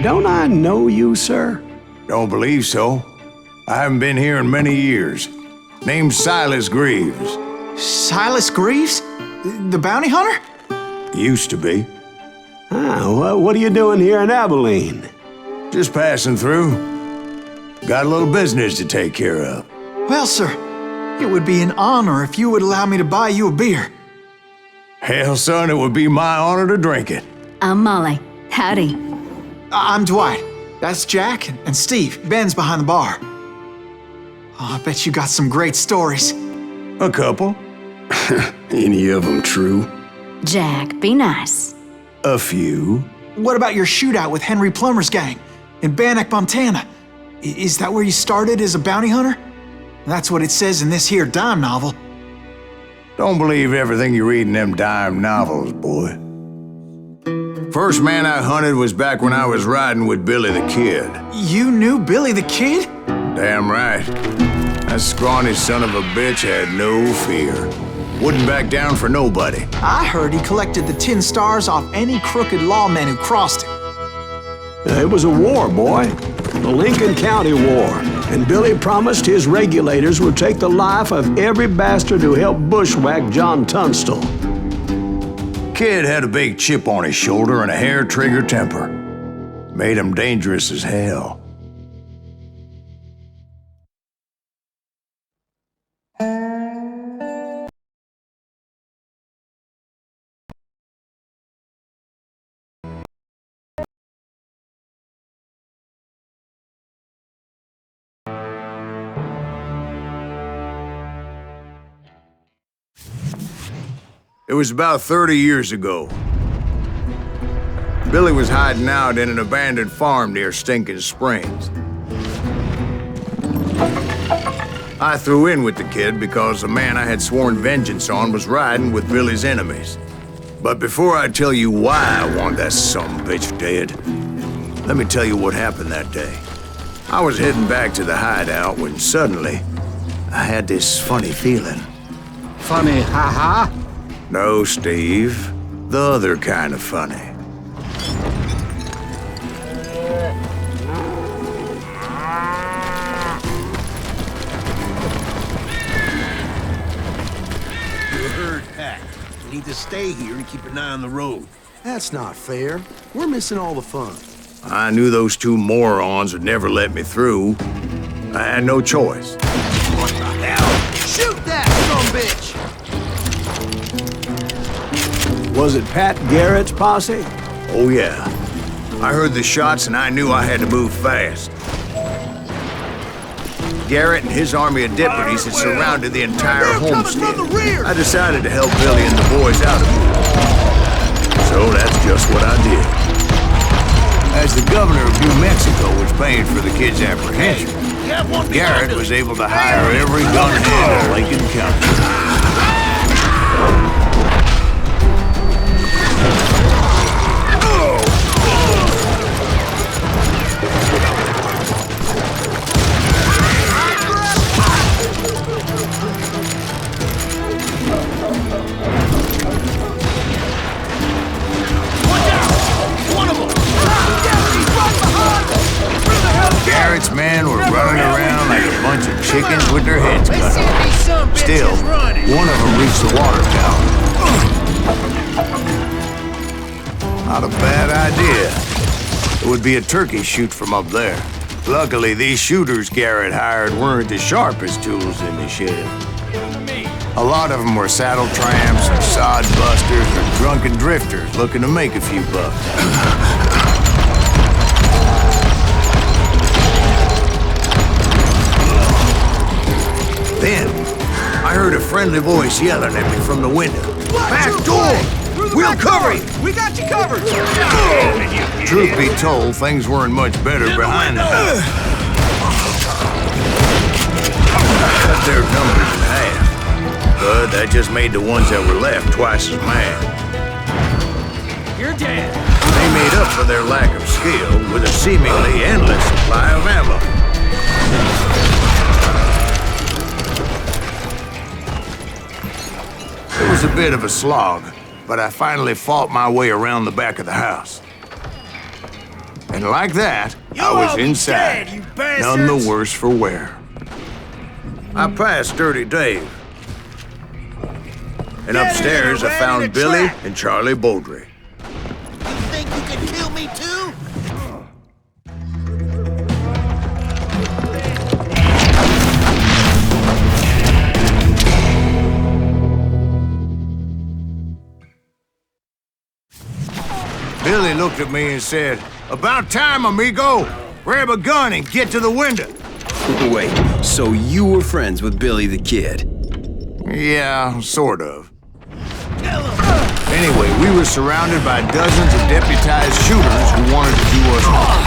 don't I know you, sir? Don't believe so. I haven't been here in many years. Name's Silas Greaves. Silas Greaves? The bounty hunter? Used to be. Ah, what are you doing here in Abilene? Just passing through. Got a little business to take care of. Well, sir, it would be an honor if you would allow me to buy you a beer. Hell, son, it would be my honor to drink it. I'm Molly. Howdy. I'm Dwight. That's Jack and Steve. Ben's behind the bar. Oh, I bet you got some great stories. A couple. Any of them true? Jack, be nice. A few. What about your shootout with Henry Plummer's gang in Bannock, Montana? Is that where you started as a bounty hunter? That's what it says in this here dime novel. Don't believe everything you read in them dime novels, boy. First man I hunted was back when I was riding with Billy the Kid. You knew Billy the Kid? Damn right. That scrawny son of a bitch had no fear. Wouldn't back down for nobody. I heard he collected the 10 stars off any crooked lawmen who crossed him. It was a war, boy. The Lincoln County War. And Billy promised his regulators would take the life of every bastard who helped bushwhack John Tunstall. Kid had a big chip on his shoulder and a hair-trigger temper. Made him dangerous as hell. It was about 30 years ago. Billy was hiding out in an abandoned farm near Stinking Springs. I threw in with the kid because the man I had sworn vengeance on was riding with Billy's enemies. But before I tell you why I want that sumbitch dead, let me tell you what happened that day. I was heading back to the hideout when suddenly I had this funny feeling. Funny, ha-ha? No, Steve. The other kind of funny. Your herd packed. You need to stay here and keep an eye on the road. That's not fair. We're missing all the fun. I knew those two morons would never let me through. I had no choice. What the hell? Shoot that sumbitch! Was it Pat Garrett's posse? Oh, yeah. I heard the shots and I knew I had to move fast. Garrett and his army of deputies had surrounded the entire homestead. I decided to help Billy and the boys out of it. So that's just what I did. As the governor of New Mexico was paying for the kid's apprehension, Garrett was able to hire every gunhead in Lincoln County. Garrett's men were running around like a bunch of chickens with their heads cut off. Still, one of them reached the water tower. Not a bad idea. It would be a turkey shoot from up there. Luckily, these shooters Garrett hired weren't the sharpest tools in the shed. A lot of them were saddle tramps and sod busters or drunken drifters looking to make a few bucks. Then, I heard a friendly voice yelling at me from the window. Back door! We'll cover you! We got you covered! Truth be told, things weren't much better behind the house. Cut their numbers in half. But that just made the ones that were left twice as mad. You're dead. They made up for their lack of skill with a seemingly endless supply of ammo. It was a bit of a slog, but I finally fought my way around the back of the house. And And like that, I was inside, none the worse for wear. I passed Dirty Dave. And upstairs, I found Billy and Charlie Beaudry. You think you can kill me too? Billy looked at me and said, "About time, amigo. Grab a gun and get to the window." Wait, so you were friends with Billy the Kid? Yeah, sort of. Anyway, we were surrounded by dozens of deputized shooters who wanted to do us harm.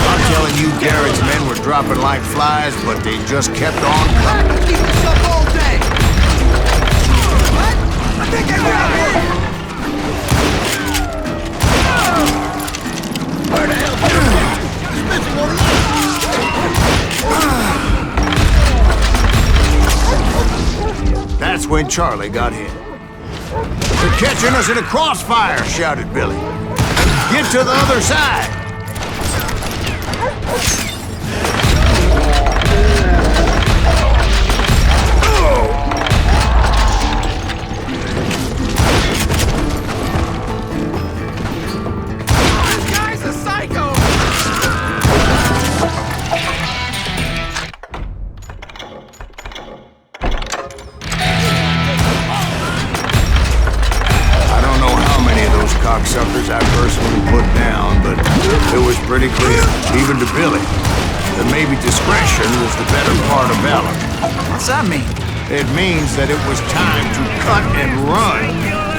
I'm telling you, Garrett's men were dropping like flies, but they just kept on coming. Keep us up all day. What? I think I got him. Where the hell? He's missing one leg. That's when Charlie got hit. "They're catching us in a crossfire," shouted Billy. "Get to the other side." Cocksuckers I personally put down, but it was pretty clear, even to Billy, that maybe discretion was the better part of valor. What's that mean? It means that it was time to cut and run.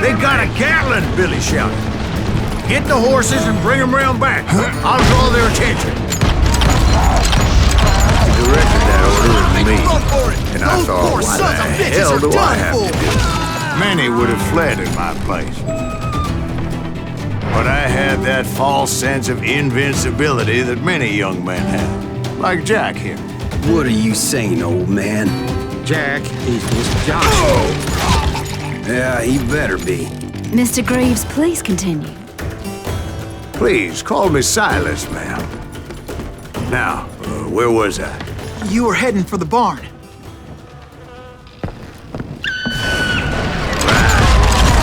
"They got a Gatling," Billy shouted. "Get the horses and bring them round back. I'll draw their attention." He directed that order at me, and I thought, what the hell do I have to do? Many would have fled in my place. But I had that false sense of invincibility that many young men have, like Jack here. What are you saying, old man? Jack, he's Mr. Johnson. Yeah, he better be. Mr. Greaves, please continue. Please, call me Silas, ma'am. Now, where was I? You were heading for the barn.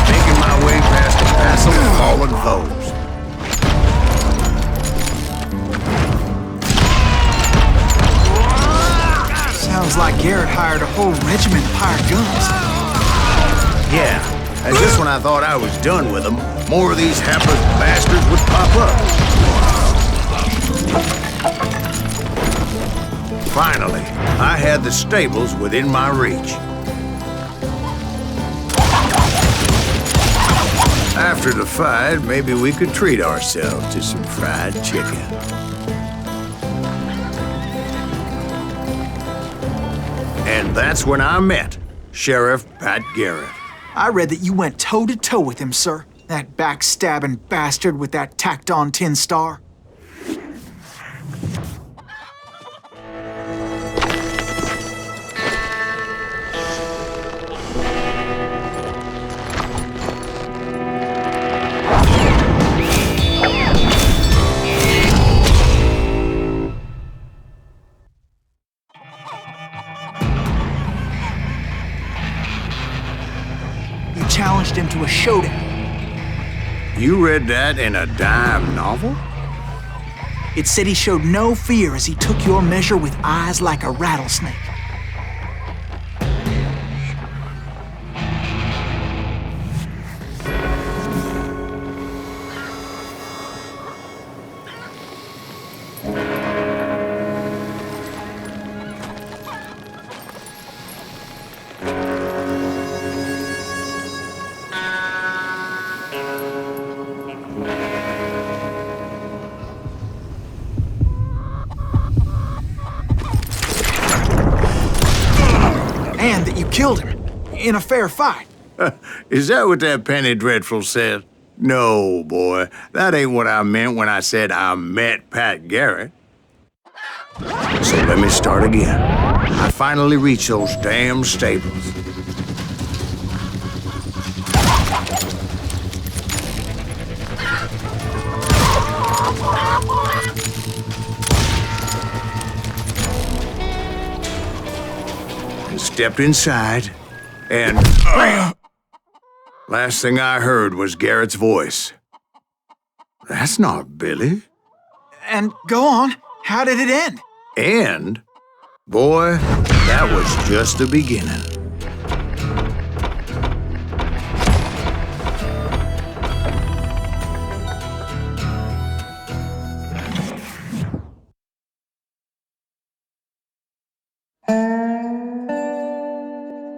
Making my way past a passel of fallen foes. Sounds like Garrett hired a whole regiment of hired guns. Yeah, and just when I thought I was done with them, more of these hapless bastards would pop up. Finally, I had the stables within my reach. After the fight, maybe we could treat ourselves to some fried chicken. And that's when I met Sheriff Pat Garrett. I read that you went toe-to-toe with him, sir. That backstabbing bastard with that tacked-on tin star. Challenged him to a showdown. You read that in a dime novel? It said he showed no fear as he took your measure with eyes like a rattlesnake. And that you killed him in a fair fight. Is that what that Penny Dreadful said? No, boy. That ain't what I meant when I said I met Pat Garrett. So let me start again. I finally reached those damn stables. And stepped inside, and last thing I heard was Garrett's voice. That's not Billy. And go on, how did it end? And, boy, that was just the beginning.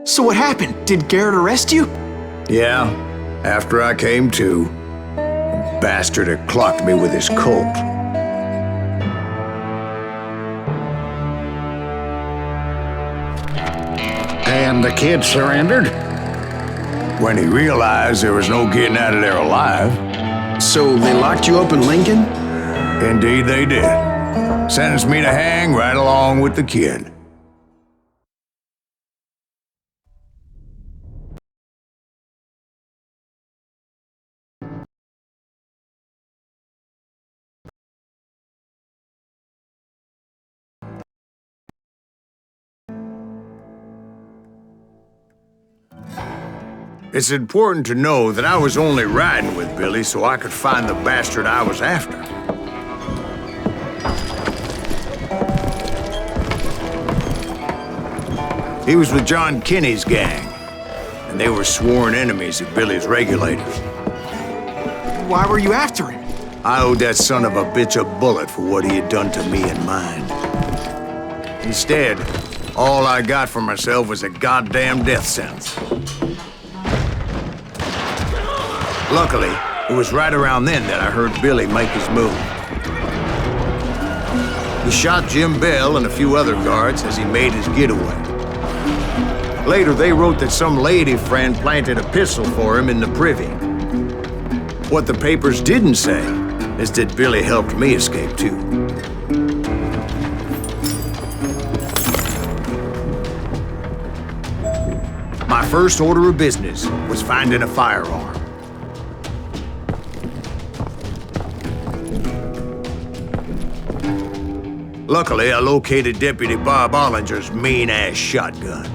So what happened? Did Garrett arrest you? Yeah, after I came to, the bastard had clocked me with his Colt. And the kid surrendered? When he realized there was no getting out of there alive. So they locked you up in Lincoln? Indeed they did. Sentenced me to hang right along with the kid. It's important to know that I was only riding with Billy so I could find the bastard I was after. He was with John Kinney's gang, and they were sworn enemies of Billy's regulators. Why were you after him? I owed that son of a bitch a bullet for what he had done to me and mine. Instead, all I got for myself was a goddamn death sentence. Luckily, it was right around then that I heard Billy make his move. He shot Jim Bell and a few other guards as he made his getaway. Later, they wrote that some lady friend planted a pistol for him in the privy. What the papers didn't say is that Billy helped me escape too. My first order of business was finding a firearm. Luckily, I located Deputy Bob Ollinger's mean-ass shotgun.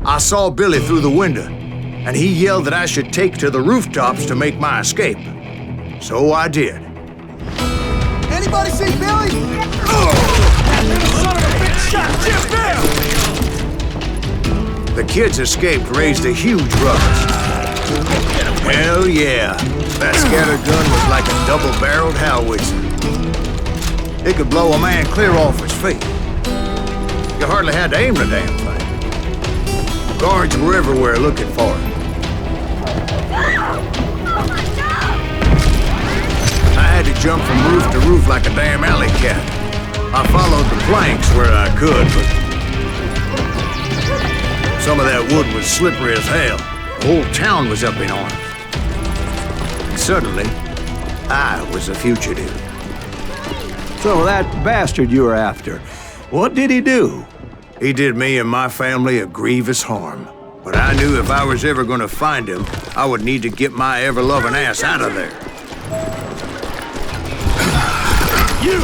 I saw Billy through the window, and he yelled that I should take to the rooftops to make my escape. So I did. Anybody see Billy? Son of a bitch shot Jim Bell! The kids escaped raised a huge ruckus. Hell yeah, that scatter gun was like a double-barreled howitzer. It could blow a man clear off his feet. You hardly had to aim the damn thing. Guards were everywhere looking for it. I had to jump from roof to roof like a damn alley cat. I followed the planks where I could, but some of that wood was slippery as hell. The whole town was up in arms. And suddenly, I was a fugitive. So that bastard you were after, what did he do? He did me and my family a grievous harm. But I knew if I was ever going to find him, I would need to get my ever-loving ass out of there.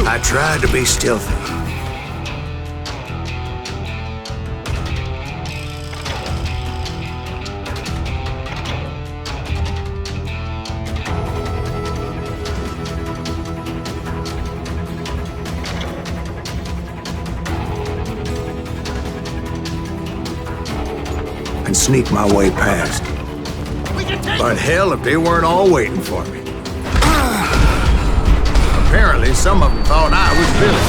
I tried to be stealthy. And sneak my way past. But hell, if they weren't all waiting for me. Apparently, some of them thought I was Billy.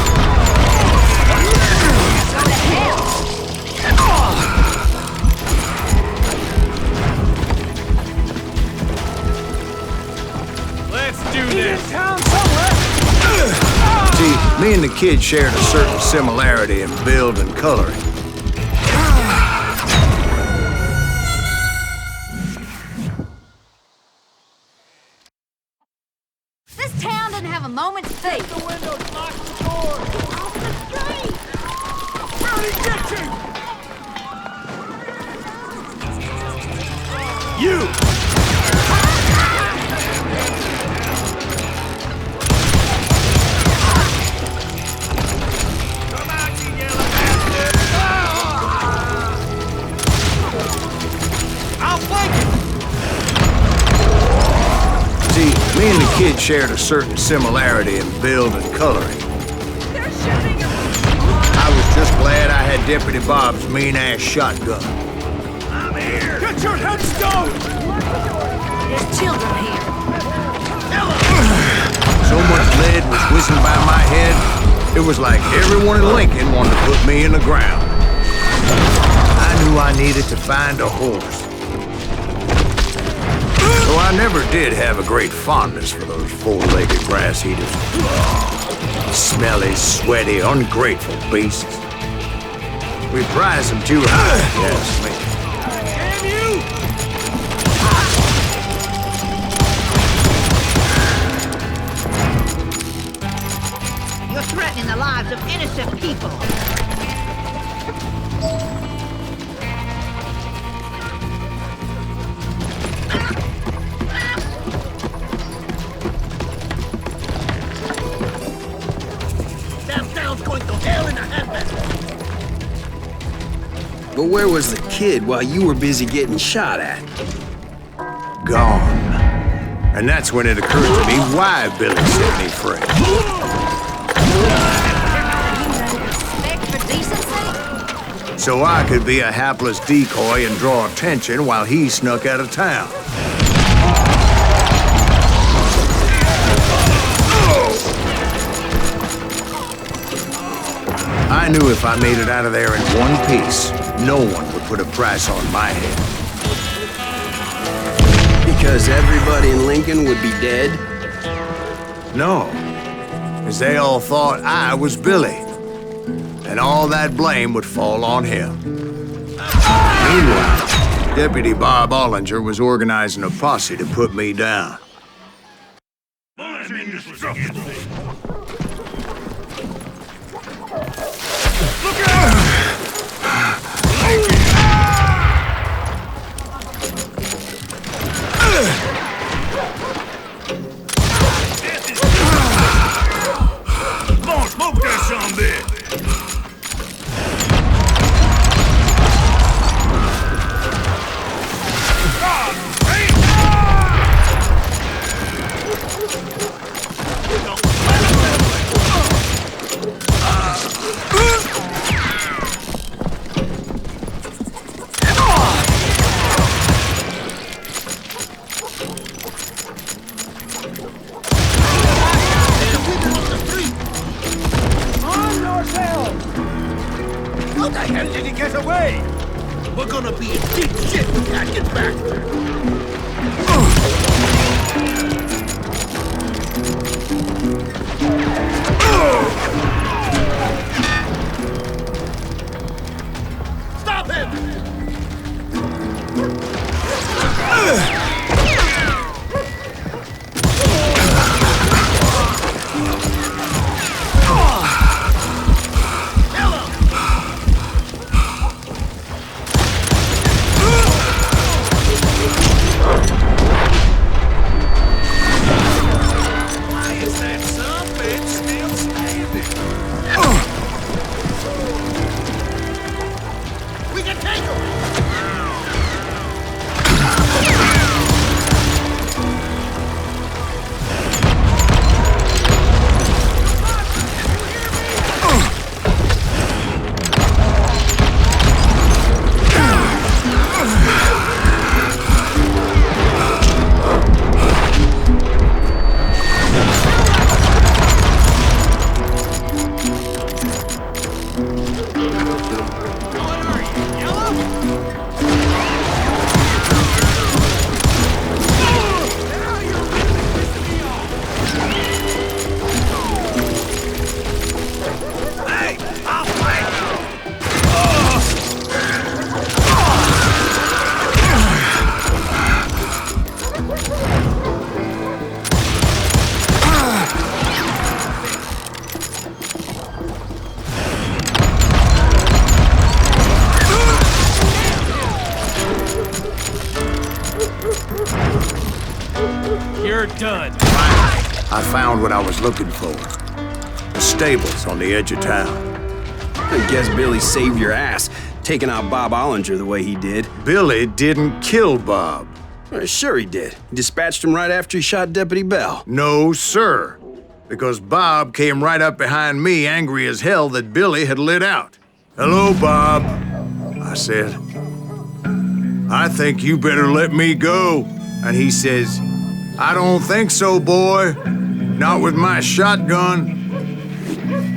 Let's do this. Town somewhere. kid shared a certain similarity in build and coloring. This town doesn't have a moment's peace. The windows, lock the door. Off the street! Where'd he get you? You! Come out, you yellow bastard! I'll flank him! See, me and the kid shared a certain similarity in build and coloring. They're shooting him. I was just glad I had Deputy Bob's mean-ass shotgun. I'm here! Get your headstone! There's children here. So much lead was whizzing by my head, it was like everyone in Lincoln wanted to put me in the ground. I knew I needed to find a horse. So I never did have a great fondness for those four-legged grass eaters. Smelly, sweaty, ungrateful beasts. We prize them too high, yes, me. Damn you! You're threatening the lives of innocent people. Damn town's going to hell in a handbasket! But where was the kid while you were busy getting shot at? Gone. And that's when it occurred to me why Billy set me free. Respect for decency? So I could be a hapless decoy and draw attention while he snuck out of town. I knew if I made it out of there in one piece, no one would put a price on my head. Because everybody in Lincoln would be dead? No, as they all thought I was Billy, and all that blame would fall on him. Meanwhile, Deputy Bob Ollinger was organizing a posse to put me down. I'm indestructible! Look out! Come on, smoke that zombie! How the hell did he get away? We're gonna be in deep shit when Cat gets back. Stop him! You're done. I found what I was looking for. The stables on the edge of town. I guess Billy saved your ass, taking out Bob Ollinger the way he did. Billy didn't kill Bob. Sure he did. He dispatched him right after he shot Deputy Bell. No, sir. Because Bob came right up behind me, angry as hell that Billy had lit out. "Hello, Bob," I said. "I think you better let me go." And he says, "I don't think so, boy. Not with my shotgun."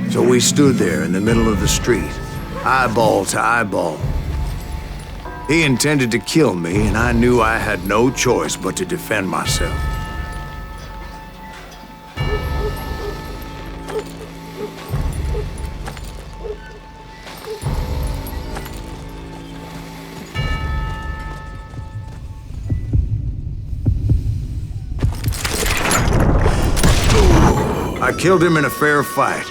So we stood there in the middle of the street, eyeball to eyeball. He intended to kill me, and I knew I had no choice but to defend myself. I killed him in a fair fight.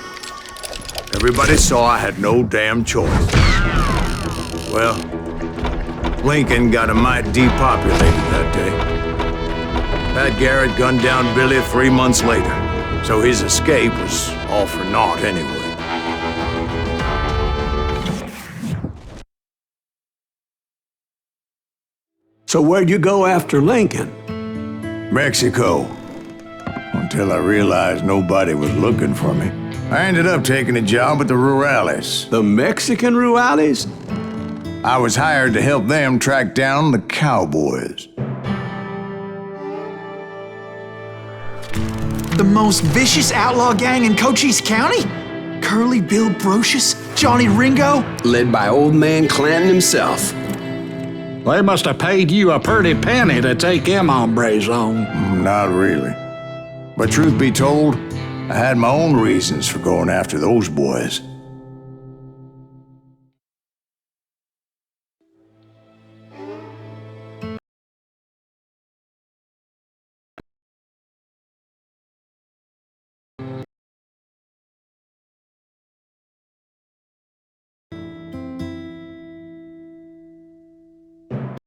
Everybody saw I had no damn choice. Well, Lincoln got a mite depopulated that day. That Garrett gunned down Billy 3 months later, so his escape was all for naught anyway. So where'd you go after Lincoln? Mexico. Until I realized nobody was looking for me. I ended up taking a job at the Rurales. The Mexican Rurales? I was hired to help them track down the cowboys. The most vicious outlaw gang in Cochise County? Curly Bill Brocius? Johnny Ringo? Led by old man Clanton himself. They must have paid you a pretty penny to take them hombres on. Not really. But truth be told, I had my own reasons for going after those boys.